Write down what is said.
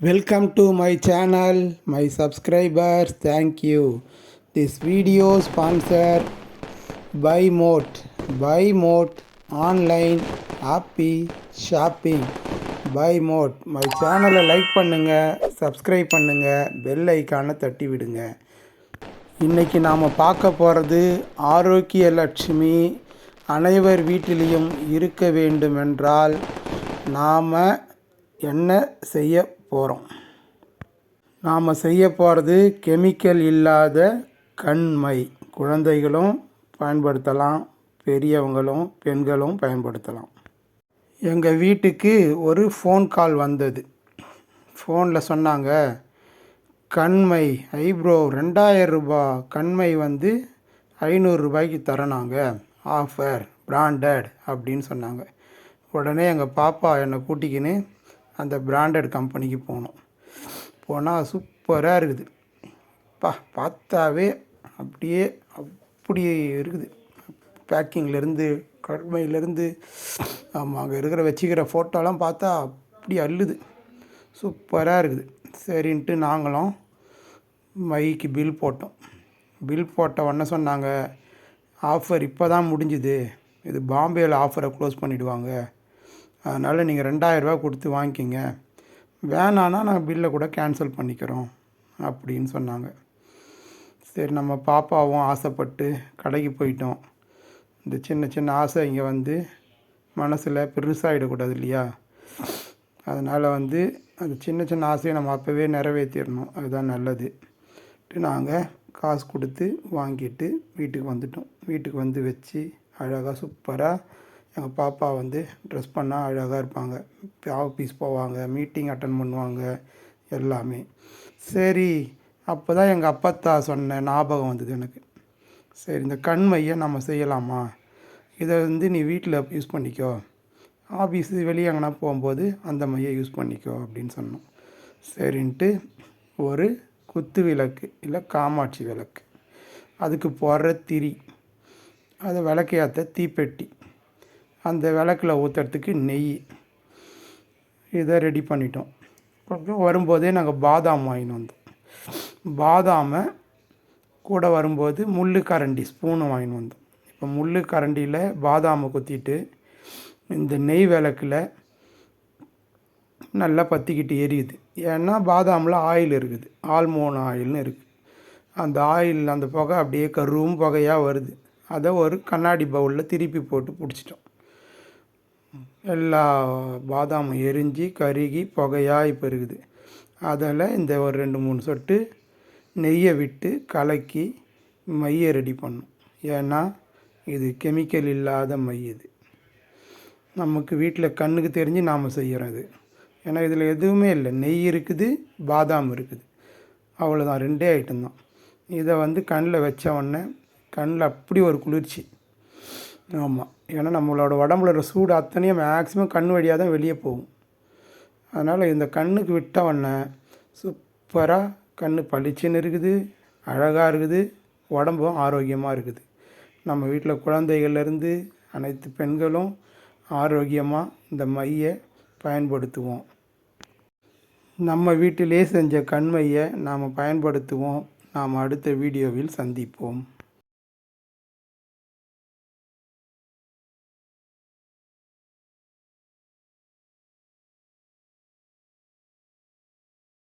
Welcome to my channel, my subscribers. Thank you. This video sponsored by Moat. Buy Moat online happy shopping. Buy Moat. My channel like பண்ணுங்க, subscribe பண்ணுங்க, bell icon தட்டி விடுங்க. இன்னைக்கு நாம் பார்க்க போகிறது ஆரோக்கிய லட்சுமி அனைவர் வீட்டிலையும் இருக்க வேண்டுமென்றால் நாம் என்ன செய்ய போகிறோம். நாம் செய்ய போகிறது கெமிக்கல் இல்லாத கண்மை. குழந்தைகளும் பயன்படுத்தலாம், பெரியவங்களும் பெண்களும் பயன்படுத்தலாம். எங்கள் வீட்டுக்கு ஒரு ஃபோன் கால் வந்தது. ஃபோனில் சொன்னாங்க, கண்மை ஐப்ரோ 2000 ரூபா கண்மை 500 ரூபாய்க்கு தரனாங்க, ஆஃபர் பிராண்டட் அப்படின்னு சொன்னாங்க. உடனே எங்கள் பாப்பா என்னை கூட்டிக்கின்னு அந்த பிராண்டட் கம்பெனிக்கு போனால் சூப்பராக இருக்குது. பார்த்தாவே அப்படி இருக்குது. பேக்கிங்லேருந்து கண்மையிலேருந்து அங்கே வச்சுக்கிற ஃபோட்டோலாம் பார்த்தா அப்படி அள்ளுது, சூப்பராக இருக்குது. சரின்ட்டு நாங்களும் மைக்கு பில் போட்டோம். பில் போட்ட உடனே சொன்னாங்க, ஆஃபர் இப்போ தான் முடிஞ்சுது, இது பாம்பேயில் ஆஃபரை க்ளோஸ் பண்ணிவிடுவாங்க, அதனால் நீங்கள் 2000 ரூபா கொடுத்து வாங்கிக்கிங்க, வேணான்னா நாங்கள் பில்லை கூட கேன்சல் பண்ணிக்கிறோம் அப்படின்னு சொன்னாங்க. சரி, நம்ம பாப்பாவும் ஆசைப்பட்டு கடைக்கு போயிட்டோம். இந்த சின்ன சின்ன ஆசை இங்கே மனசில் பெருசாகிடக்கூடாது இல்லையா? அதனால் அந்த சின்ன சின்ன ஆசையை நம்ம அப்போவே நிறைவேற்றிடணும், அதுதான் நல்லது. நாங்கள் காசு கொடுத்து வாங்கிட்டு வீட்டுக்கு வந்துட்டோம். வீட்டுக்கு வச்சு அழகாக சூப்பராக எங்கள் பாப்பா ட்ரெஸ் பண்ணால் அழகாக இருப்பாங்க, ஆஃபீஸ் போவாங்க, மீட்டிங் அட்டன் பண்ணுவாங்க, எல்லாமே. சரி, அப்போ தான் எங்கள் அப்பத்தா சொன்ன ஞாபகம் வந்தது எனக்கு. சரி, இந்த கண்மையை நம்ம செய்யலாமா, இதை நீ வீட்டில் யூஸ் பண்ணிக்கோ, ஆஃபீஸு வெளியே எங்கன்னா போகும்போது அந்த மையை யூஸ் பண்ணிக்கோ அப்படின்னு சொன்னோம். சரின்ட்டு ஒரு குத்து விளக்கு இல்லை காமாட்சி விளக்கு, அதுக்கு போடுற திரி, அதை விளக்கு ஏற்ற தீப்பெட்டி, அந்த விளக்கில் ஊற்றுறதுக்கு நெய், இதை ரெடி பண்ணிட்டோம். அப்புறம் வரும்போதே நாங்கள் பாதாம் வாங்கின்னு வந்தோம். பாதாமை கூட வரும்போது முள் கரண்டி ஸ்பூனு வாங்கின்னு வந்தோம். இப்போ முள் கரண்டியில் பாதாமை குத்திட்டு இந்த நெய் விளக்கில் நல்லா பற்றிக்கிட்டு எரியுது. ஏன்னா பாதாமில் ஆயில் இருக்குது, ஆல்மோன் ஆயில்னு இருக்குது. அந்த ஆயில், அந்த புகை அப்படியே கரும் புகையாக வருது. அதை ஒரு கண்ணாடி பவுலில் திருப்பி போட்டு பிடிச்சிட்டோம். எல்லா பாதாமும் எரிஞ்சு கருகி புகையாக இப்போ இருக்குது. அதில் இந்த ஒரு 2-3 சொட்டு நெய்யை விட்டு கலக்கி மையை ரெடி பண்ணோம். ஏன்னா இது கெமிக்கல் இல்லாத மை. இது நமக்கு வீட்டில் கண்ணுக்கு தெரிஞ்சு நாம் செய்கிறோம் இது. ஏன்னா இதில் எதுவுமே இல்லை, நெய் இருக்குது, பாதாம் இருக்குது, அவ்வளோதான், 2 ஐட்டம் தான். இதை கண்ணில் வச்ச உடனே கண்ணில் அப்படி ஒரு குளிர்ச்சி. ஆமாம், ஏன்னா நம்மளோட உடம்புல சூடு அத்தனையும் மேக்ஸிமம் கண் வழியாக தான் வெளியே போகும். அதனால் இந்த கண்ணுக்கு விட்ட உடனே சூப்பராக கண் பளிச்சுன்னு இருக்குது, அழகாக இருக்குது, உடம்பும் ஆரோக்கியமாக இருக்குது. நம்ம வீட்டில் குழந்தைகள்லேருந்து அனைத்து பெண்களும் ஆரோக்கியமாக இந்த மையை பயன்படுத்துவோம். நம்ம வீட்டிலே செஞ்ச கண்மையை நாம் பயன்படுத்துவோம். நாம் அடுத்த வீடியோவில் சந்திப்போம்.